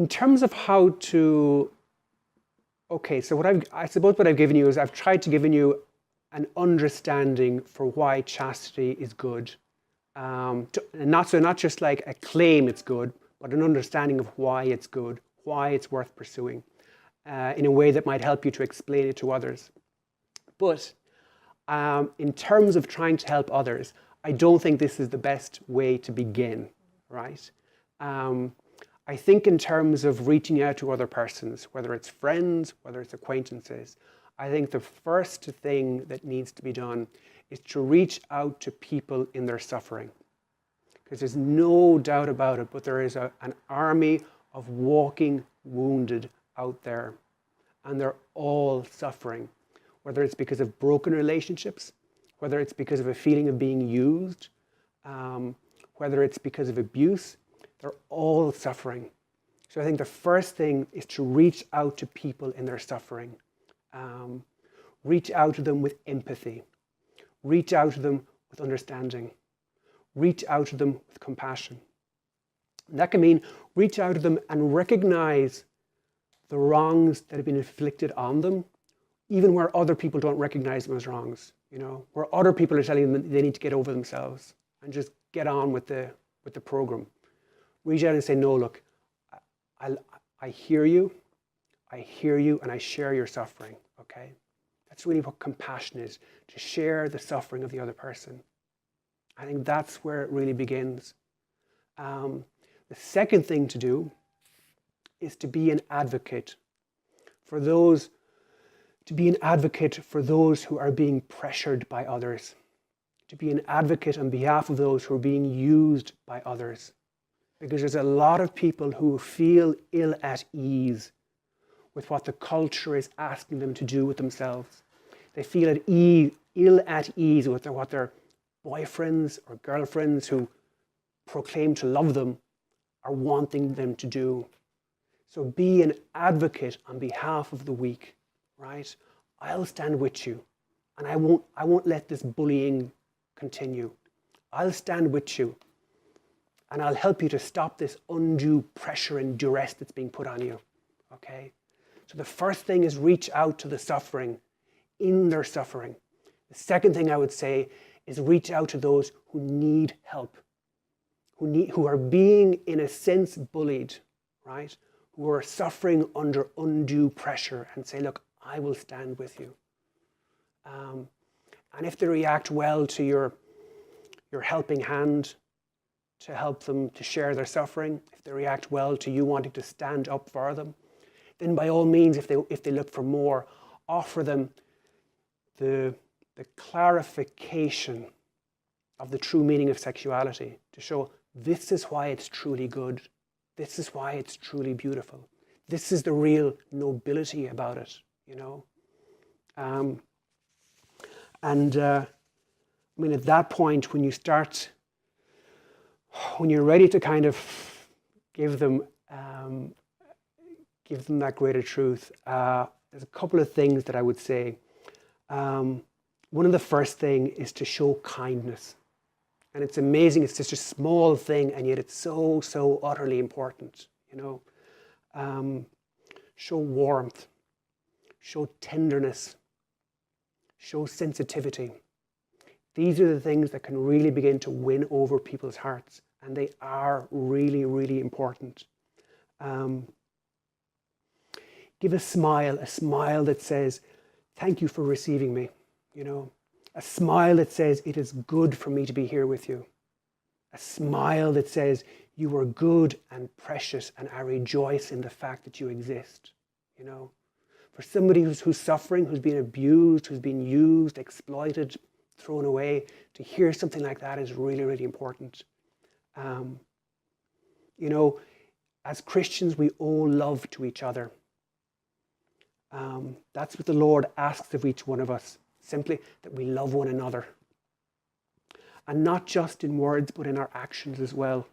In terms of how to, okay, so I suppose what I've given you is I've tried to give you an understanding for why chastity is good. And not just like a claim it's good, but an understanding of why it's good, why it's worth pursuing, in a way that might help you to explain it to others. But in terms of trying to help others, I don't think this is the best way to begin, right? I think in terms of reaching out to other persons, whether it's friends, whether it's acquaintances, I think the first thing that needs to be done is to reach out to people in their suffering. Because there's no doubt about it, but there is an army of walking wounded out there. And they're all suffering. Whether it's because of broken relationships, whether it's because of a feeling of being used, whether it's because of abuse, they're all suffering. So I think the first thing is to reach out to people in their suffering. Reach out to them with empathy. Reach out to them with understanding. Reach out to them with compassion. And that can mean reach out to them and recognize the wrongs that have been inflicted on them, even where other people don't recognize them as wrongs, where other people are telling them they need to get over themselves and just get on with the program. Reach out and say, no, look, I hear you, and I share your suffering, okay? That's really what compassion is, to share the suffering of the other person. I think that's where it really begins. The second thing to do is to be an advocate for those who are being pressured by others, to be an advocate on behalf of those who are being used by others. Because there's a lot of people who feel ill at ease with what the culture is asking them to do with themselves. They feel ill at ease with what their boyfriends or girlfriends who proclaim to love them are wanting them to do. So be an advocate on behalf of the weak, right? I'll stand with you, and I won't let this bullying continue. I'll stand with you, and I'll help you to stop this undue pressure and duress that's being put on you, okay? So the first thing is reach out to the suffering in their suffering. The second thing I would say is reach out to those who need help, who are being, in a sense, bullied, right? Who are suffering under undue pressure, and say, look, I will stand with you. And if they react well to your helping hand to help them to share their suffering, if they react well to you wanting to stand up for them, then by all means, if they look for more, offer them the clarification of the true meaning of sexuality, to show this is why it's truly good. This is why it's truly beautiful. This is the real nobility about it, at that point, when you're ready to kind of give them that greater truth, there's a couple of things that I would say. One of the first thing is to show kindness. And it's amazing, it's just a small thing, and yet it's so utterly important, Show warmth, show tenderness, show sensitivity. These are the things that can really begin to win over people's hearts, and they are really, really important. Give a smile that says, thank you for receiving me, A smile that says, it is good for me to be here with you. A smile that says, you are good and precious, and I rejoice in the fact that you exist, For somebody who's suffering, who's been abused, who's been used, exploited, thrown away, to hear something like that is really, really important. As Christians, we owe love to each other. That's what the Lord asks of each one of us. Simply that we love one another. And not just in words, but in our actions as well.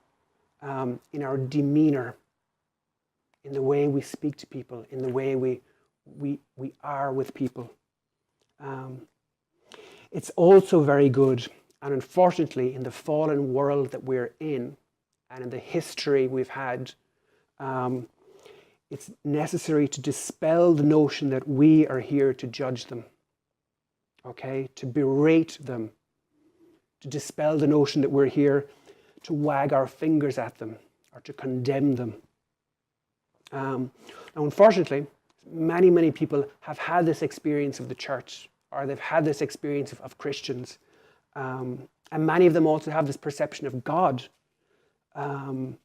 In our demeanor, in the way we speak to people, in the way we are with people. It's also very good, and unfortunately, in the fallen world that we're in, and in the history we've had, It's necessary to dispel the notion that we are here to judge them, okay? To berate them, to dispel the notion that we're here to wag our fingers at them or to condemn them. Now, unfortunately, many people have had this experience of the church, or they've had this experience of Christians. And many of them also have this perception of God. And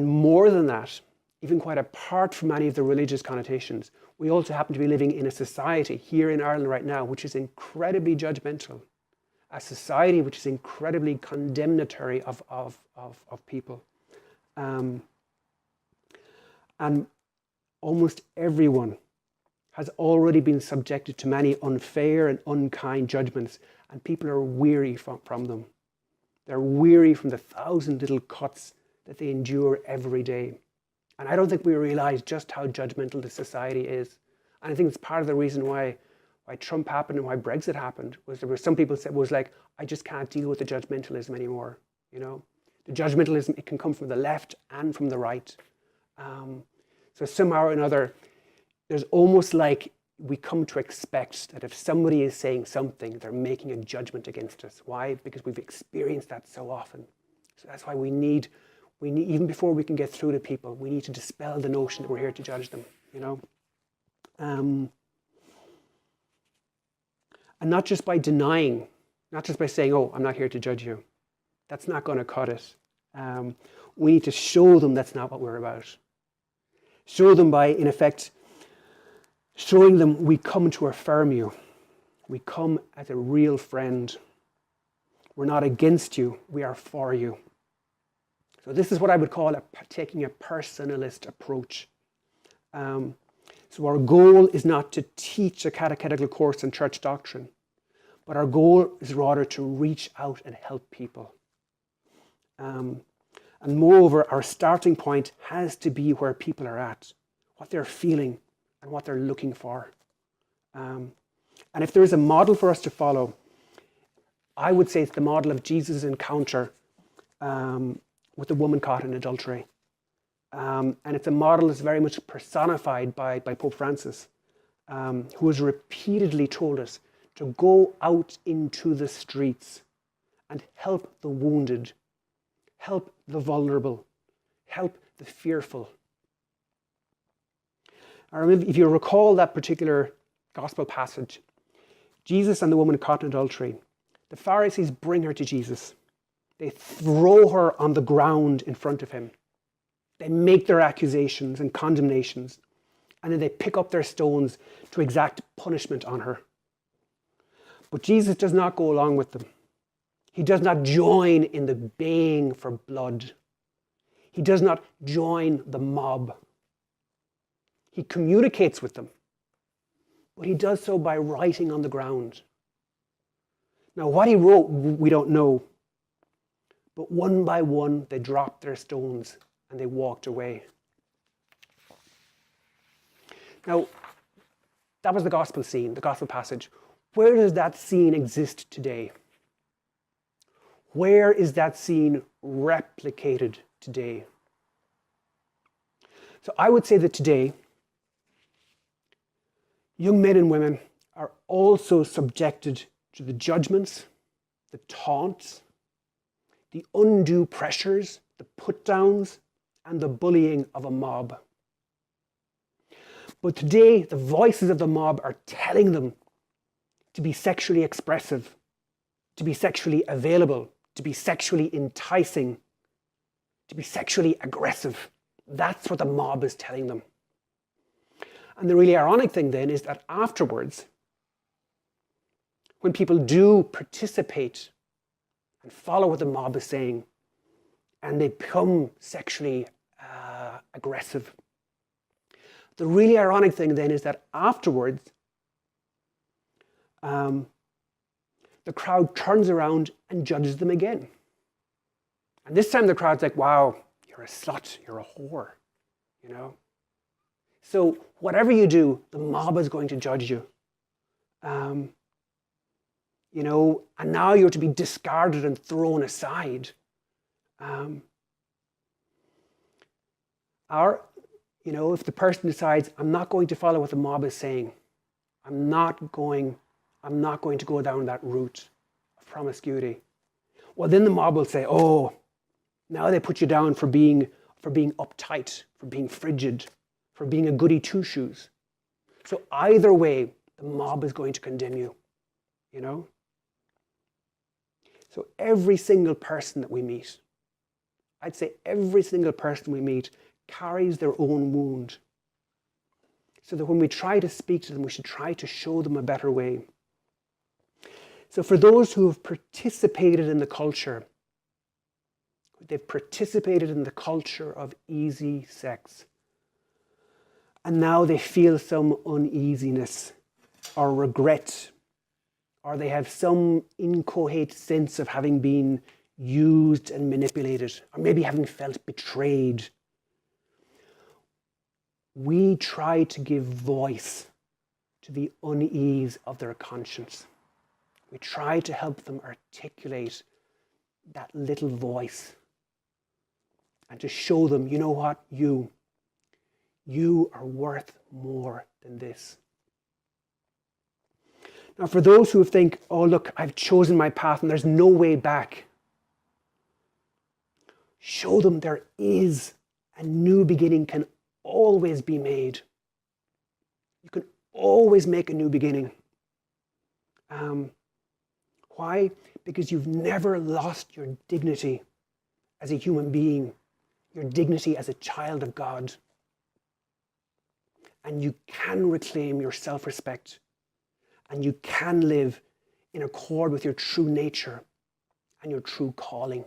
more than that, even quite apart from any of the religious connotations, we also happen to be living in a society here in Ireland right now which is incredibly judgmental, a society which is incredibly condemnatory of people. And almost everyone has already been subjected to many unfair and unkind judgments, and people are weary from them. They're weary from the 1,000 little cuts that they endure every day. And I don't think we realize just how judgmental the society is. And I think it's part of the reason why Trump happened and why Brexit happened, was there were some people said was like, I just can't deal with the judgmentalism anymore. You know, the judgmentalism, it can come from the left and from the right. So somehow or another, there's almost like we come to expect that if somebody is saying something, they're making a judgment against us. Why? Because we've experienced that so often. So that's why we need, even before we can get through to people, we need to dispel the notion that we're here to judge them, you know. And not just by denying, not just by saying, oh, I'm not here to judge you. That's not going to cut it. We need to show them that's not what we're about. Show them by, in effect, showing them we come to affirm you. We come as a real friend. We're not against you, we are for you. So this is what I would call taking a personalist approach. So our goal is not to teach a catechetical course in church doctrine, but our goal is rather to reach out and help people. And moreover, our starting point has to be where people are at, what they're feeling and what they're looking for. And if there is a model for us to follow, I would say it's the model of Jesus' encounter with the woman caught in adultery. And it's a model that's very much personified by Pope Francis, who has repeatedly told us to go out into the streets and help the wounded, help the vulnerable, help the fearful. I remember, if you recall that particular gospel passage, Jesus and the woman caught in adultery, the Pharisees bring her to Jesus. They throw her on the ground in front of him. They make their accusations and condemnations, and then they pick up their stones to exact punishment on her. But Jesus does not go along with them. He does not join in the baying for blood. He does not join the mob. He communicates with them, but he does so by writing on the ground. Now, what he wrote, we don't know, but one by one, they dropped their stones and they walked away. Now, that was the gospel scene, the gospel passage. Where does that scene exist today? Where is that scene replicated today? So I would say that today, young men and women are also subjected to the judgments, the taunts, the undue pressures, the put-downs, and the bullying of a mob. But today, the voices of the mob are telling them to be sexually expressive, to be sexually available, to be sexually enticing, to be sexually aggressive. That's what the mob is telling them. And the really ironic thing then is that afterwards, when people do participate and follow what the mob is saying, and they become sexually aggressive, the really ironic thing then is that afterwards, the crowd turns around and judges them again. And this time the crowd's like, wow, you're a slut, you're a whore, you know? So whatever you do, the mob is going to judge you. You know, and now you're to be discarded and thrown aside. Or, if the person decides, I'm not going to follow what the mob is saying, I'm not going to go down that route of promiscuity. Well, then the mob will say, oh, now they put you down for being uptight, for being frigid, for being a goody two-shoes. So either way, the mob is going to condemn you, So every single person that we meet, I'd say every single person we meet carries their own wound. So that when we try to speak to them, we should try to show them a better way. So for those who have participated in the culture, they've participated in the culture of easy sex, and now they feel some uneasiness or regret, or they have some inchoate sense of having been used and manipulated, or maybe having felt betrayed. We try to give voice to the unease of their conscience. We try to help them articulate that little voice and to show them, you know what, you are worth more than this. Now, for those who think, oh, look, I've chosen my path and there's no way back, show them there is a new beginning can always be made. You can always make a new beginning. Why? Because you've never lost your dignity as a human being, your dignity as a child of God. And you can reclaim your self-respect, and you can live in accord with your true nature and your true calling.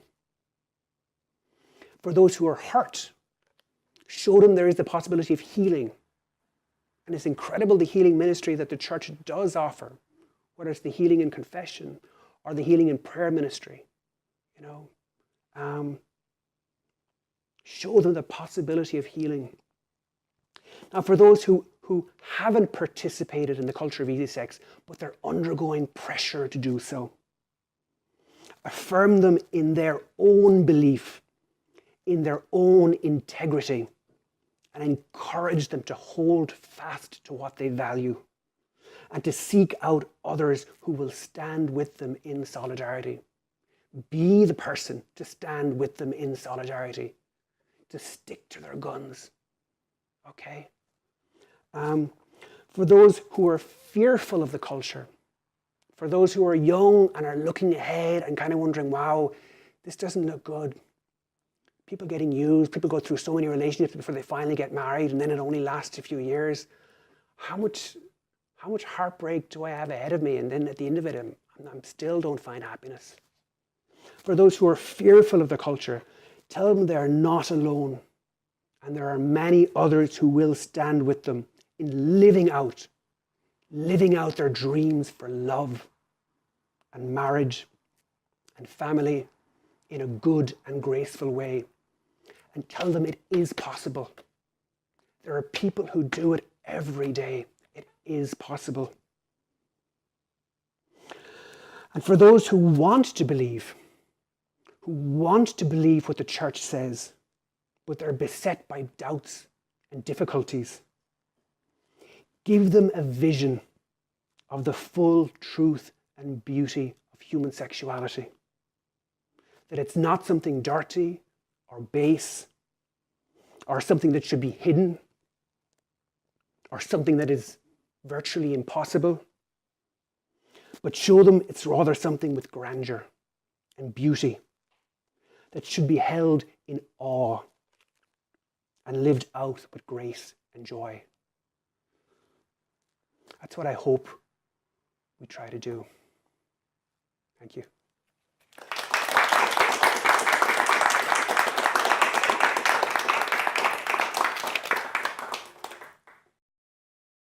For those who are hurt, show them there is the possibility of healing. And it's incredible, the healing ministry that the church does offer, whether it's the healing in confession or the healing in prayer ministry. Show them the possibility of healing. Now, for those who haven't participated in the culture of easy sex, but they're undergoing pressure to do so, affirm them in their own belief, in their own integrity, and encourage them to hold fast to what they value and to seek out others who will stand with them in solidarity. Be the person to stand with them in solidarity, to stick to their guns. Okay? For those who are fearful of the culture, for those who are young and are looking ahead and kind of wondering, wow, this doesn't look good. People getting used, people go through so many relationships before they finally get married, and then it only lasts a few years. How much heartbreak do I have ahead of me? And then at the end of it, I'm still don't find happiness. For those who are fearful of the culture, tell them they are not alone. And there are many others who will stand with them in living out their dreams for love and marriage and family in a good and graceful way. And tell them it is possible. There are people who do it every day. It is possible. And for those who want to believe what the church says, but they're beset by doubts and difficulties, give them a vision of the full truth and beauty of human sexuality. That it's not something dirty or base or something that should be hidden or something that is virtually impossible, but show them it's rather something with grandeur and beauty that should be held in awe and lived out with grace and joy. That's what I hope we try to do. Thank you.